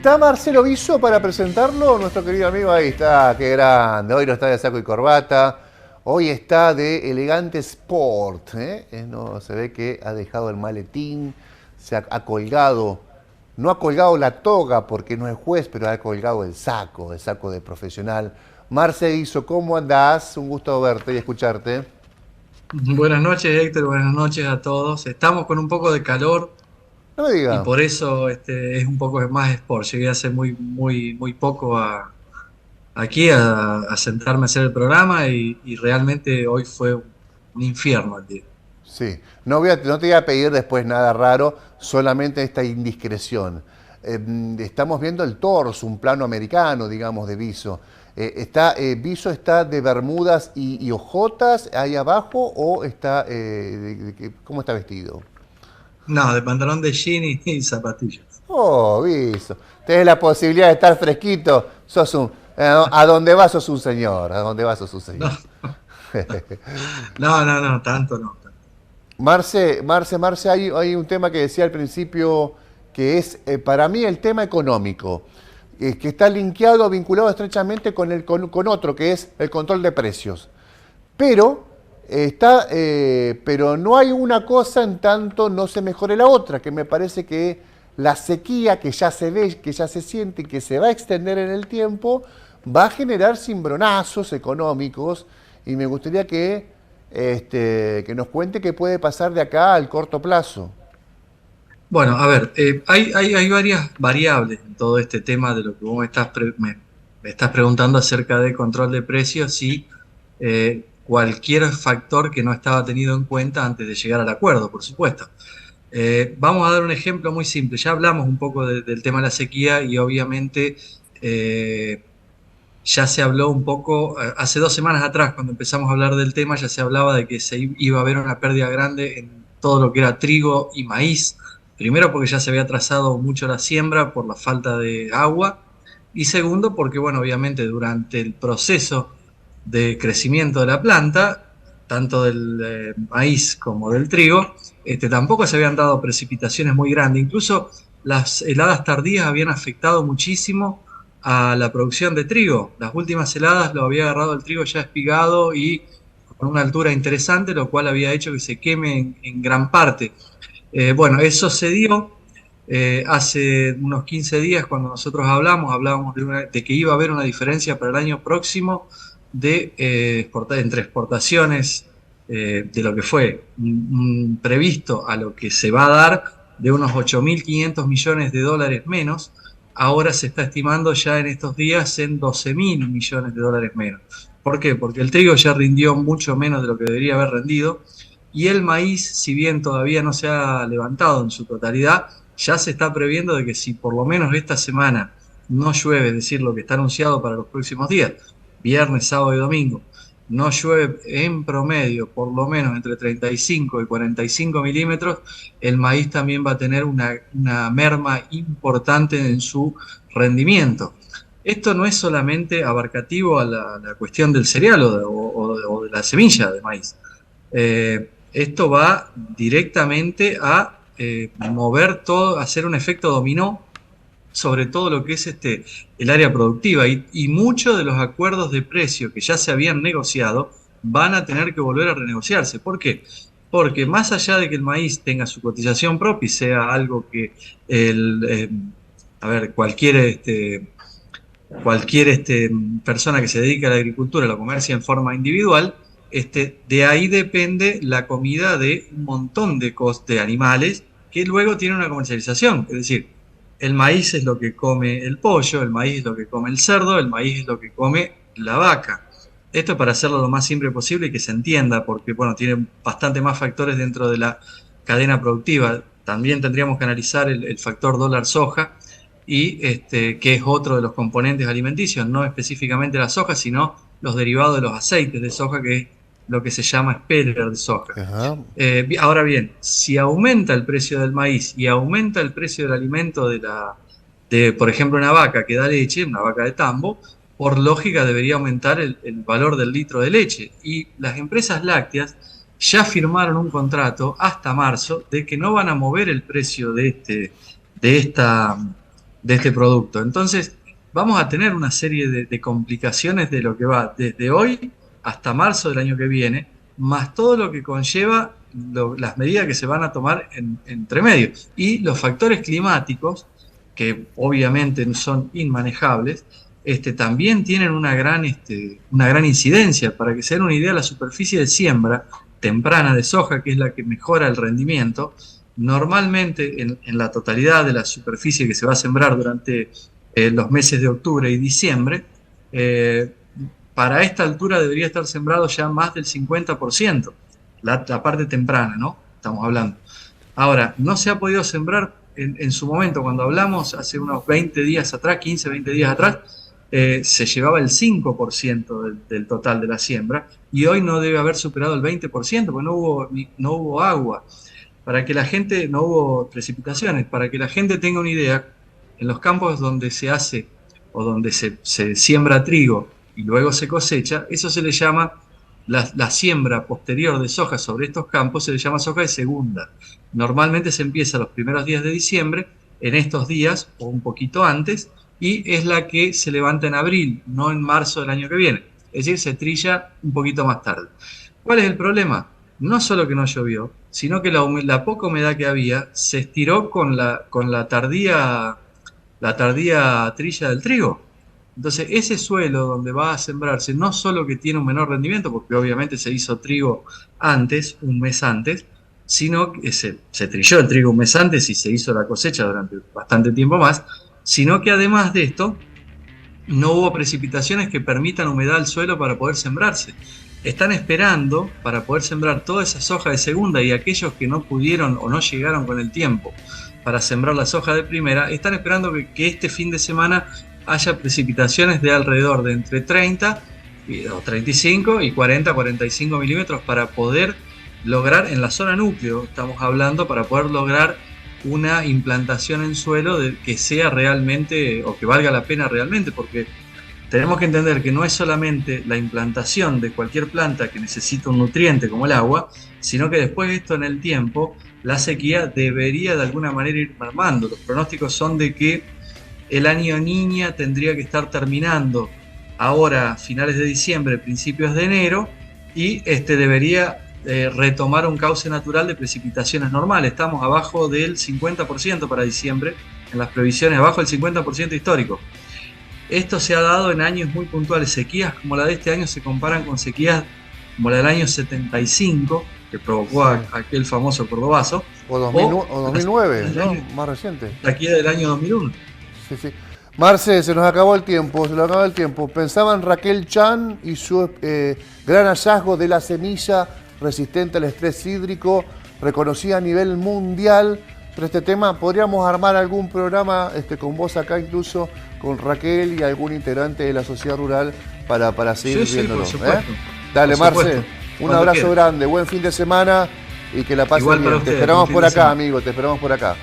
¿Está Marcelo Viso para presentarlo? Nuestro querido amigo, ahí está, qué grande. Hoy no está de saco y corbata, hoy está de elegante sport. No, se ve que ha dejado el maletín, ha colgado, no ha colgado la toga porque no es juez, pero ha colgado el saco de profesional. Marce Viso, ¿cómo andás? Un gusto verte y escucharte. Buenas noches, Héctor. Buenas noches a todos. Estamos con un poco de calor No me y diga. por eso es un poco más sport. Llegué hace muy poco aquí a sentarme a hacer el programa y realmente hoy fue un infierno el día. Sí, no te voy a pedir después nada raro, solamente esta indiscreción. Estamos viendo el torso, un plano americano, digamos, de Viso. ¿Viso está de bermudas y ojotas ahí abajo o está, cómo está vestido? No, de pantalón de jean y zapatillas. Oh, Viso, tenés la posibilidad de estar fresquito, a donde vas sos un señor, a donde vas sos un No, señor. no, tanto no. Marce, hay un tema que decía al principio que es para mí el tema económico, que está linkeado, vinculado estrechamente con otro, que es el control de precios. Pero, pero no hay una cosa en tanto no se mejore la otra, que me parece que la sequía que ya se ve, que ya se siente y que se va a extender en el tiempo, va a generar cimbronazos económicos y me gustaría que nos cuente qué puede pasar de acá al corto plazo. Bueno, a ver, hay varias variables en todo este tema de lo que vos me estás preguntando acerca de control de precios y cualquier factor que no estaba tenido en cuenta antes de llegar al acuerdo, por supuesto. Vamos a dar un ejemplo muy simple. Ya hablamos un poco del tema de la sequía y obviamente eh, ya se habló un poco, hace 2 semanas atrás, cuando empezamos a hablar del tema, ya se hablaba de que iba a haber una pérdida grande en todo lo que era trigo y maíz. Primero porque ya se había atrasado mucho la siembra por la falta de agua. Y segundo porque, bueno, obviamente durante el proceso de crecimiento de la planta, tanto del maíz como del trigo, tampoco se habían dado precipitaciones muy grandes. Incluso las heladas tardías habían afectado muchísimo a la producción de trigo. Las últimas heladas lo había agarrado el trigo ya espigado y con una altura interesante, lo cual había hecho que se queme en gran parte. Bueno, eso se dio hace unos 15 días cuando nosotros hablábamos de que iba a haber una diferencia para el año próximo entre exportaciones de lo que fue previsto a lo que se va a dar de unos 8.500 millones de dólares menos. Ahora se está estimando ya en estos días en 12.000 millones de dólares menos. ¿Por qué? Porque el trigo ya rindió mucho menos de lo que debería haber rendido y el maíz, si bien todavía no se ha levantado en su totalidad, ya se está previendo de que si por lo menos esta semana no llueve, es decir, lo que está anunciado para los próximos días, viernes, sábado y domingo, no llueve en promedio por lo menos entre 35 y 45 milímetros, el maíz también va a tener una merma importante en su rendimiento. Esto no es solamente abarcativo a la cuestión del cereal o de la semilla de maíz. Esto va directamente a mover todo, a hacer un efecto dominó sobre todo lo que es el área productiva y muchos de los acuerdos de precio que ya se habían negociado van a tener que volver a renegociarse. ¿Por qué? Porque más allá de que el maíz tenga su cotización propia y sea algo que el, a ver, cualquier persona que se dedique a la agricultura lo comercia en forma individual, de ahí depende la comida de un montón de animales que luego tienen una comercialización. Es decir, el maíz es lo que come el pollo, el maíz es lo que come el cerdo, el maíz es lo que come la vaca. Esto para hacerlo lo más simple posible y que se entienda, porque bueno, tiene bastante más factores dentro de la cadena productiva. También tendríamos que analizar el factor dólar soja, que es otro de los componentes alimenticios, no específicamente la soja, sino los derivados de los aceites de soja, que es lo que se llama speller de soja. Ajá. Ahora bien, si aumenta el precio del maíz y aumenta el precio del alimento por ejemplo, una vaca que da leche, una vaca de tambo, por lógica debería aumentar el valor del litro de leche. Y las empresas lácteas ya firmaron un contrato hasta marzo de que no van a mover el precio de esta de este producto. Entonces, vamos a tener una serie de complicaciones de lo que va desde hoy hasta marzo del año que viene, más todo lo que conlleva las medidas que se van a tomar entre medio. Y los factores climáticos, que obviamente son inmanejables, también tienen una gran incidencia. Para que se den una idea, la superficie de siembra temprana de soja, que es la que mejora el rendimiento, normalmente en la totalidad de la superficie que se va a sembrar durante los meses de octubre y diciembre, para esta altura debería estar sembrado ya más del 50%, la parte temprana, ¿no? Estamos hablando. Ahora, no se ha podido sembrar en su momento, cuando hablamos hace unos 20 días atrás, 15, 20 días atrás, se llevaba el 5% del total de la siembra, y hoy no debe haber superado el 20%, porque no hubo agua. Para que la gente, no hubo precipitaciones, para que la gente tenga una idea, en los campos donde se hace o donde se siembra trigo y luego se cosecha, eso se le llama, la siembra posterior de soja sobre estos campos se le llama soja de segunda. Normalmente se empieza los primeros días de diciembre, en estos días o un poquito antes, y es la que se levanta en abril, no en marzo del año que viene. Es decir, se trilla un poquito más tarde. ¿Cuál es el problema? No solo que no llovió, sino que la poca humedad que había se estiró con la tardía trilla del trigo. Entonces, ese suelo donde va a sembrarse, no solo que tiene un menor rendimiento, porque obviamente se hizo trigo antes, un mes antes, sino que se trilló el trigo un mes antes y se hizo la cosecha durante bastante tiempo más, sino que además de esto, no hubo precipitaciones que permitan humedad al suelo para poder sembrarse. Están esperando para poder sembrar toda esa soja de segunda, y aquellos que no pudieron o no llegaron con el tiempo para sembrar la soja de primera, están esperando que este fin de semana haya precipitaciones de alrededor de entre 30 o 35 y 40-45 milímetros para poder lograr, en la zona núcleo estamos hablando, para poder lograr una implantación en suelo que sea realmente, o que valga la pena realmente, porque tenemos que entender que no es solamente la implantación de cualquier planta que necesita un nutriente como el agua, sino que después de esto, en el tiempo, la sequía debería de alguna manera ir mermando. Los pronósticos son de que el año Niña tendría que estar terminando ahora finales de diciembre, principios de enero, y debería retomar un cauce natural de precipitaciones normales. Estamos abajo del 50% para diciembre, en las previsiones, abajo del 50% histórico. Esto se ha dado en años muy puntuales. Sequías como la de este año se comparan con sequías como la del año 75, que provocó aquel famoso Cordobazo. O 2009, ¿no? Más reciente. La sequía del año 2001. Sí, sí. Marce, se nos acabó el tiempo, Pensaba en Raquel Chan y su gran hallazgo de la semilla resistente al estrés hídrico, reconocida a nivel mundial. Pero este tema, podríamos armar algún programa con vos acá, incluso con Raquel y algún integrante de la sociedad rural para seguir viéndolo. Sí, por supuesto. Dale, por Marce, supuesto. un abrazo grande, buen fin de semana y que la pases bien. Te esperamos por acá, amigo, te esperamos por acá.